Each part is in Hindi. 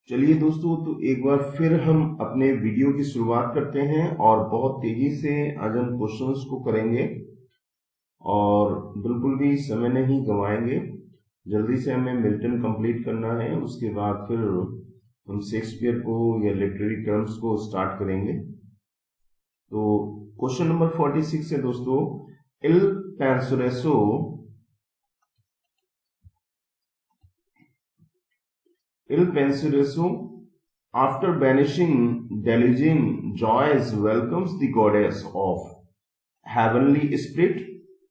चलिए दोस्तों, तो एक बार फिर हम अपने वीडियो की शुरुआत करते हैं और बहुत तेजी से आज हम क्वेश्चंस को करेंगे और बिल्कुल भी समय नहीं गंवाएंगे। जल्दी से हमें मिल्टन कंप्लीट करना है, उसके बाद फिर हम शेक्सपियर को या लिटरेरी टर्म्स को स्टार्ट करेंगे। तो क्वेश्चन नंबर 46 है दोस्तों, इल पेंसोरेसो after banishing deluging joys welcomes the goddess of heavenly spirit,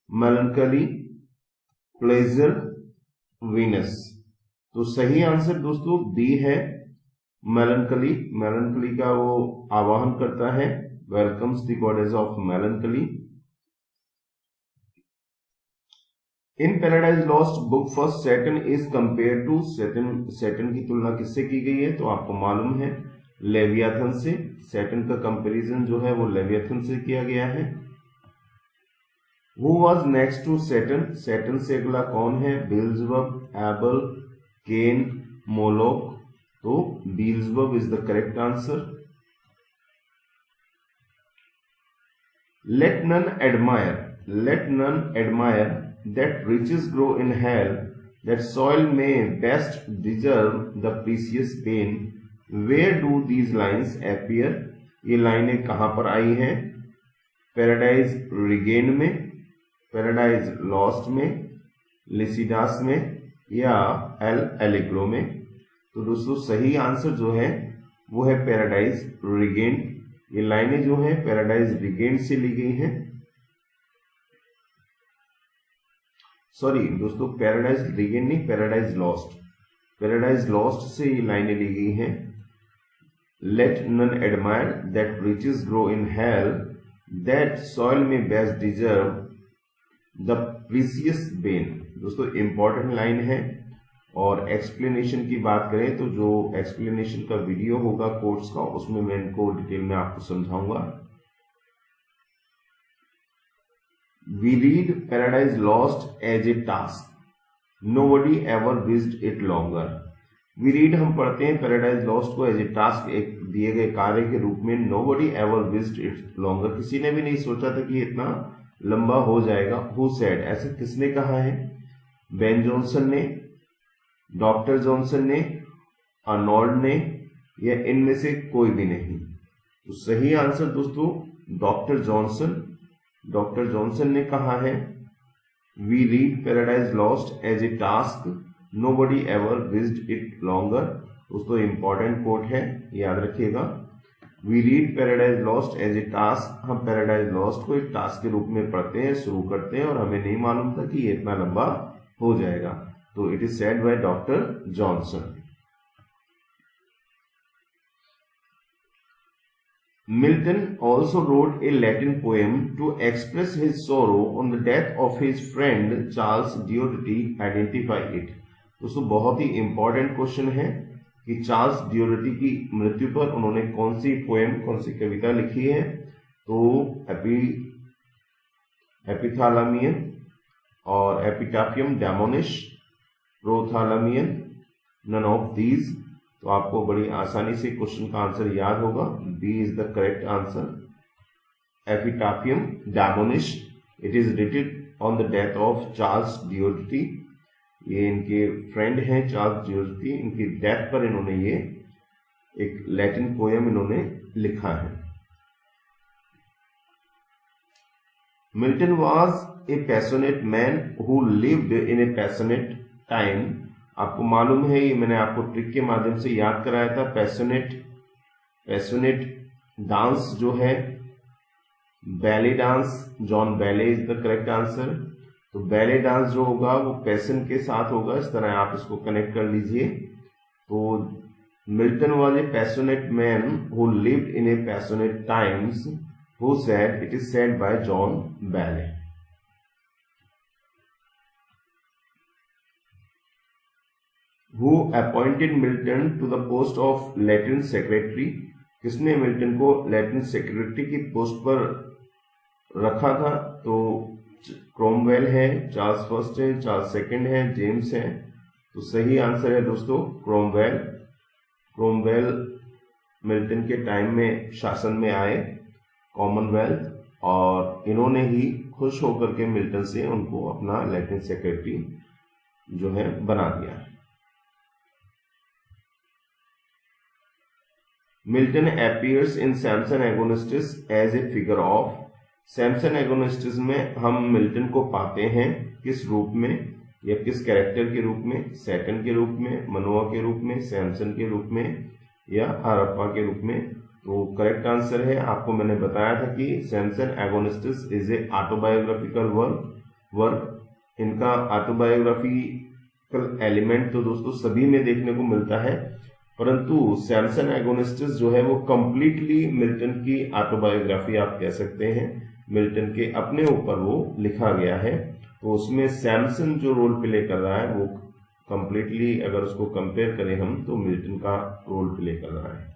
melancholy, pleasure, Venus। तो सही आंसर दोस्तों बी है, melancholy। melancholy का वो आवाहन करता है, welcomes the goddess of melancholy। In Paradise Lost book first Saturn is compare to Saturn की तुलना किससे की गई है? तो आपको मालूम है लेवियाथन से। सैटर्न का कंपैरिजन जो है वो लेवियाथन से किया गया है। Who was next to Saturn? Saturn से अगला कौन है? Beelzebub, Abel, Cain, Moloch. तो Beelzebub is the correct answer. Let none admire that riches grow in hell, that soil may best deserve the precious pain। Where do these lines appear? ये लाइनें कहाँ पर आई हैं? पैराडाइज रिगेन में, पैराडाइज लॉस्ट में, लिसिडास में या एल एलिग्रो में? तो दोस्तों सही आंसर जो है वो है पैराडाइज रिगेन। ये लाइनें जो है पैराडाइज रिगेन से ली गई हैं। सॉरी दोस्तों, पैराडाइज रिगेन नहीं, पैराडाइज लॉस्ट। पैराडाइज लॉस्ट से ये लाइनें ली गई हैं। Let none admire that riches grow in hell, that soil may best deserve the precious bane. दोस्तों इंपॉर्टेंट लाइन है। और एक्सप्लेनेशन की बात करें तो जो एक्सप्लेनेशन का वीडियो होगा कोर्स का, उसमें मैं इनको डिटेल में आपको समझाऊंगा। We read Paradise Lost as a task. Nobody ever wished it longer. We read हम पढ़ते हैं Paradise Lost को as a task, एक दिए गए कार्य के रूप में। Nobody ever wished it longer, किसी ने भी नहीं सोचा था कि इतना लंबा हो जाएगा। Who said? ऐसा किसने कहा है? बेन जॉनसन ने, डॉक्टर जॉनसन ने, अर्नोल्ड ने, या इनमें से कोई भी नहीं? तो सही आंसर दोस्तों डॉक्टर जॉनसन। डॉक्टर जॉनसन ने कहा है we read Paradise Lost as a task, nobody ever wished it longer. दोस्तों इंपॉर्टेंट कोट है, याद रखिएगा। We read Paradise Lost as a task, हम पैराडाइज लॉस्ट को एक टास्क के रूप में पढ़ते हैं, शुरू करते हैं और हमें नहीं मालूम था कि ये इतना लंबा हो जाएगा। तो it is said by doctor Johnson. Milton also wrote a Latin poem to express his sorrow on the death of his friend Charles Diodati. Identify it। दोस्तों बहुत ही इंपॉर्टेंट क्वेश्चन है कि चार्ल्स डियोडटी की मृत्यु पर उन्होंने कौन सी पोएम, कौन सी कविता लिखी है? तो एपिथालामियन और एपिटाफियम डेमोनिश, प्रोथालामियन, नन ऑफ दीज। तो आपको बड़ी आसानी से क्वेश्चन का आंसर याद होगा। B is the correct answer. Epitaphium Damonis, it is written on the death of Charles Diodati. ये इनके फ्रेंड हैं चार्ल्स डियोडटी, इनकी डेथ पर इन्होंने ये एक लैटिन पोएम इन्होंने लिखा है। Milton was a passionate man who lived in A passionate time. आपको मालूम है, ये मैंने आपको ट्रिक के माध्यम से याद कराया था। पैशनेट डांस जो है ballet dance, John ballet is the correct answer. तो बैले डांस जो होगा वो पैशन के साथ होगा, इस तरह आप इसको कनेक्ट कर लीजिए। तो Milton was a passionate man who lived in A passionate times, who said, it is said bye John ballet. Who appointed Milton to the post of Latin secretary? किसने मिल्टन को लैटिन सेक्रेटरी की पोस्ट पर रखा था? तो क्रोमवेल है, चार्ल्स फर्स्ट है, चार्ल्स सेकंड है, जेम्स है। तो सही आंसर है दोस्तों क्रोमवेल। क्रोमवेल मिल्टन के टाइम में शासन में आए, कॉमनवेल्थ, और इन्होंने ही खुश होकर के मिल्टन से उनको अपना लैटिन सेक्रेटरी जो है बना दिया। Milton appears in Samson Agonistes as a figure of. Samson Agonistes में हम मिल्टन को पाते हैं किस रूप में या किस कैरेक्टर के रूप में? सैटर्न के रूप में, मनोआ के रूप में, सैमसन के रूप में या हरप्पा के रूप में? तो करेक्ट आंसर है, आपको मैंने बताया था कि Samson Agonistes is a autobiographical work. इनका ऑटोबायोग्राफिकल एलिमेंट तो दोस्तों सभी में देखने को मिलता है, परंतु सैमसन एगोनिस्टिस जो है वो कंप्लीटली मिल्टन की ऑटोबायोग्राफी आप कह सकते हैं, मिल्टन के अपने ऊपर वो लिखा गया है। तो उसमें सैमसन जो रोल प्ले कर रहा है वो कंप्लीटली, अगर उसको कंपेयर करें हम, तो मिल्टन का रोल प्ले कर रहा है।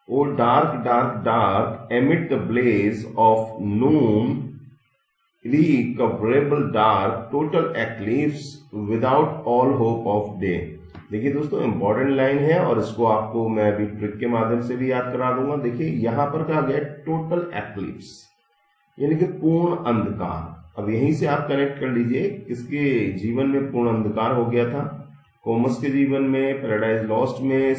O dark dark dark amid the blaze of noon, recoverable dark, total eclipse without all hope of day। देखिए दोस्तों इंपॉर्टेंट लाइन है और इसको आपको मैं अभी ट्रिक के माध्यम से भी याद करा दूंगा। देखिए यहां पर कहा गया टोटल एक्लिप्स, यानी कि पूर्ण अंधकार। अब यहीं से आप कनेक्ट कर लीजिए किसके जीवन में पूर्ण अंधकार हो गया था? कोमस के जीवन में, पैराडाइज लॉस्ट में,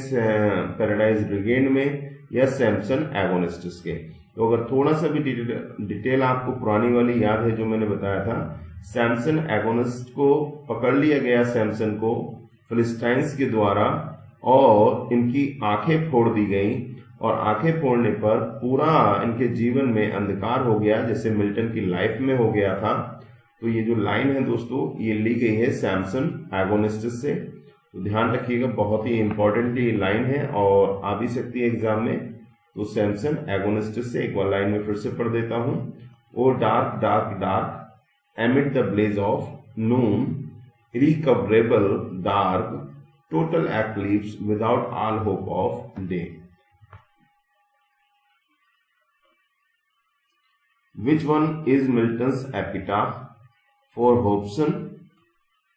पैराडाइज रिगेन्ड में, या सैमसन एगोनिस्टिस के। तो अगर थोड़ा सा भी डिटेल आपको पुरानी वाली याद है जो मैंने बताया था, सैमसन एगोनिस्ट को पकड़ लिया गया, सैमसन को फिलिस्टाइंस के द्वारा, और इनकी आंखें फोड़ दी गई, और आंखें फोड़ने पर पूरा इनके जीवन में अंधकार हो गया जैसे मिल्टन की लाइफ में हो गया था। तो ये जो लाइन है दोस्तों ये ली गई है सैमसन एगोनिस्टिस से, तो ध्यान रखिएगा, बहुत ही इंपॉर्टेंट ये लाइन है और आ भी सकती है एग्जाम में। तो सैमसन एगोनिस्टिस से एक बार लाइन में फिर से पढ़ देता हूं। O dark dark dark amid the blaze of noon, recoverable dark, total eclipse without all hope of day. Which one is Milton's epitaph? For Hobson,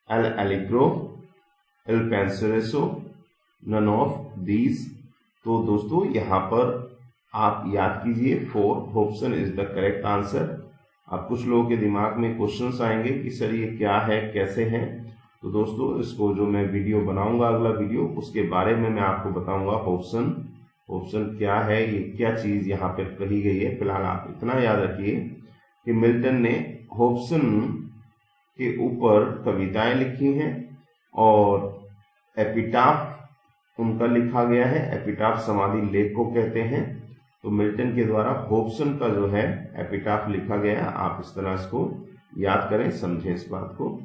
El Allegro, El Penseroso, none of these। तो दोस्तों यहां पर आप याद कीजिए, for Hobson is the correct answer. अब कुछ लोगों के दिमाग में क्वेश्चंस आएंगे कि सर ये क्या है, कैसे है? तो दोस्तों इसको जो मैं वीडियो बनाऊंगा, अगला वीडियो, उसके बारे में मैं आपको बताऊंगा होब्सन क्या है, ये क्या चीज यहाँ पे कही गई है। फिलहाल आप इतना याद रखिए कि मिल्टन ने होब्सन के ऊपर कविताएं लिखी हैं और एपिटाफ उनका लिखा गया है। एपिटाफ समाधि लेख को कहते हैं। तो मिल्टन के द्वारा होब्सन का जो है एपिटाफ लिखा गया है। आप इस तरह इसको याद करें, समझें इस बात को।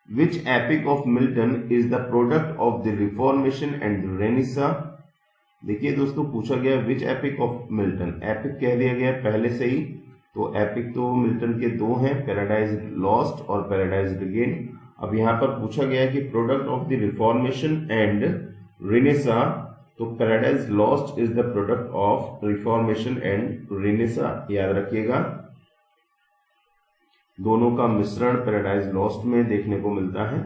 Which epic of Milton is the product of the Reformation and the Renaissance? देखिए दोस्तों पूछा गया विच एपिक ऑफ मिल्टन, एपिक कह दिया गया पहले से ही। तो एपिक तो मिल्टन के दो हैं, पैराडाइज लॉस्ट और पैराडाइज रिगेन। अब यहाँ पर पूछा गया है कि product of the Reformation and Renaissance, तो Paradise Lost is the product of Reformation and Renaissance, याद रखिएगा। दोनों का मिश्रण पैराडाइज लॉस्ट में देखने को मिलता है।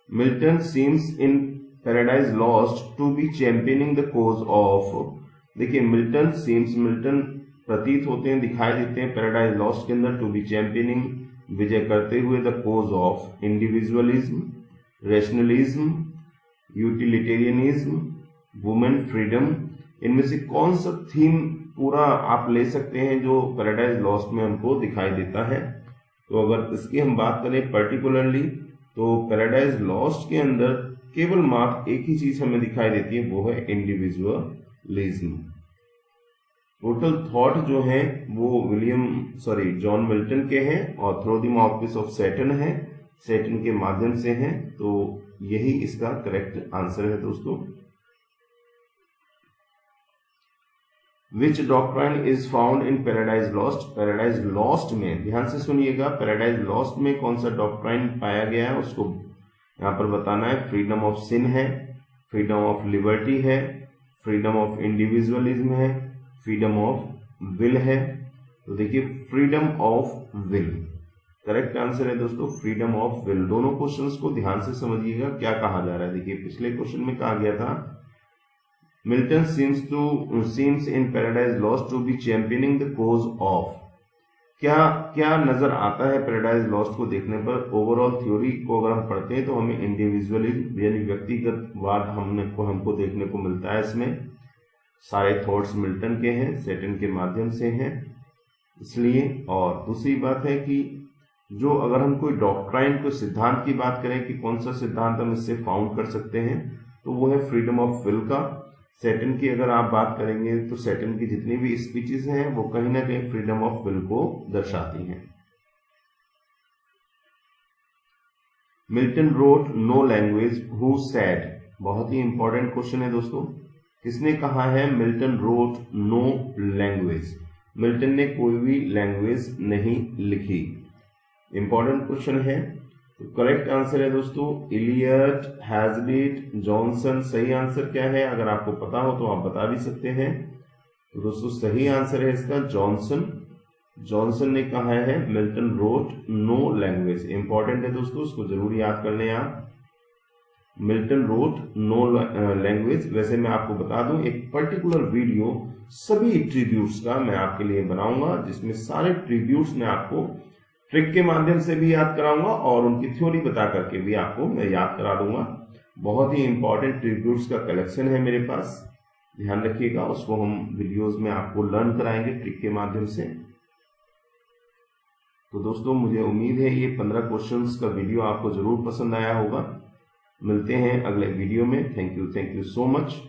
Milton seems in Paradise Lost to be championing the cause of. देखिए मिल्टन सीम्स, मिल्टन प्रतीत होते हैं, दिखाई देते हैं पैराडाइज लॉस्ट के अंदर टू बी चैंपियनिंग, विजय करते हुए the cause of individualism, rationalism, utilitarianism, women freedom. इनमें से कौन सा थीम पूरा आप ले सकते हैं जो पैराडाइज लॉस्ट में हमको दिखाई देता है? तो अगर इसकी हम बात करें पर्टिकुलरली, तो पैराडाइज लॉस्ट के अंदर केवल मात्र एक ही चीज हमें दिखाई देती है, वो है इंडिविजुअलिज्म। टोटल थॉट जो है वो जॉन मिल्टन के हैं और through the mouthpiece of Saturn है, सैटर्न के माध्यम से हैं। तो यही इसका करेक्ट आंसर है दोस्तों। Which doctrine is found in Paradise Lost? Paradise Lost में ध्यान से सुनिएगा, पैराडाइज लॉस्ट में कौन सा डॉक्ट्राइन पाया गया है उसको यहां पर बताना है। फ्रीडम ऑफ सिन है, फ्रीडम ऑफ लिबर्टी है, फ्रीडम ऑफ इंडिविजुअलिज्म है, फ्रीडम ऑफ विल है। तो देखिए freedom of will, correct answer है दोस्तों फ्रीडम ऑफ विल। दोनों क्वेश्चंस को ध्यान से समझिएगा क्या कहा जा रहा है। देखिए पिछले क्वेश्चन में कहा गया था Milton seems in Paradise Lost to be championing the cause of. क्या नजर आता है पैराडाइज लॉस्ट को देखने पर। ओवरऑल थ्योरी को अगर हम पढ़ते हैं तो हमें इंडिविजुअलिज्म यानी व्यक्तिगतवाद हमको देखने को मिलता है। इसमें सारे थॉट्स मिल्टन के हैं, सेटन के माध्यम से हैं इसलिए। और दूसरी बात है कि जो अगर हम कोई डॉक्ट्राइन कोई सिद्धांत की बात करें कि कौन सा सिद्धांत हम इससे फाउंड कर सकते हैं तो वो है फ्रीडम ऑफ विल का। सेटन की अगर आप बात करेंगे तो सेटन की जितनी भी स्पीचेस हैं वो कहीं ना कहीं फ्रीडम ऑफ विल को दर्शाती हैं। Milton wrote no language who said. बहुत ही इंपॉर्टेंट क्वेश्चन है दोस्तों। किसने कहा है Milton wrote no language. Milton ने कोई भी लैंग्वेज नहीं लिखी। इंपॉर्टेंट क्वेश्चन है। तो करेक्ट आंसर है दोस्तों इलियट, हैजलिट, जॉनसन। सही आंसर क्या है अगर आपको पता हो तो आप बता भी सकते हैं। तो दोस्तों सही आंसर है इसका जॉनसन। जॉनसन ने कहा है Milton wrote no language. Important है दोस्तों, उसको जरूर याद कर लें आप। Milton wrote no language. वैसे मैं आपको बता दूं एक पर्टिकुलर वीडियो सभी ट्रिब्यूट्स का मैं आपके लिए बनाऊंगा जिसमें सारे ट्रिब्यूट्स में आपको ट्रिक के माध्यम से भी याद कराऊंगा और उनकी थ्योरी बता करके भी आपको मैं याद करा दूंगा। बहुत ही इंपॉर्टेंट ट्रिब्यूट्स का कलेक्शन है मेरे पास, ध्यान रखिएगा। उसको हम वीडियोस में आपको लर्न कराएंगे ट्रिक के माध्यम से। तो दोस्तों मुझे उम्मीद है ये 15 क्वेश्चंस का वीडियो आपको जरूर पसंद आया होगा। मिलते हैं अगले वीडियो में। Thank you so much.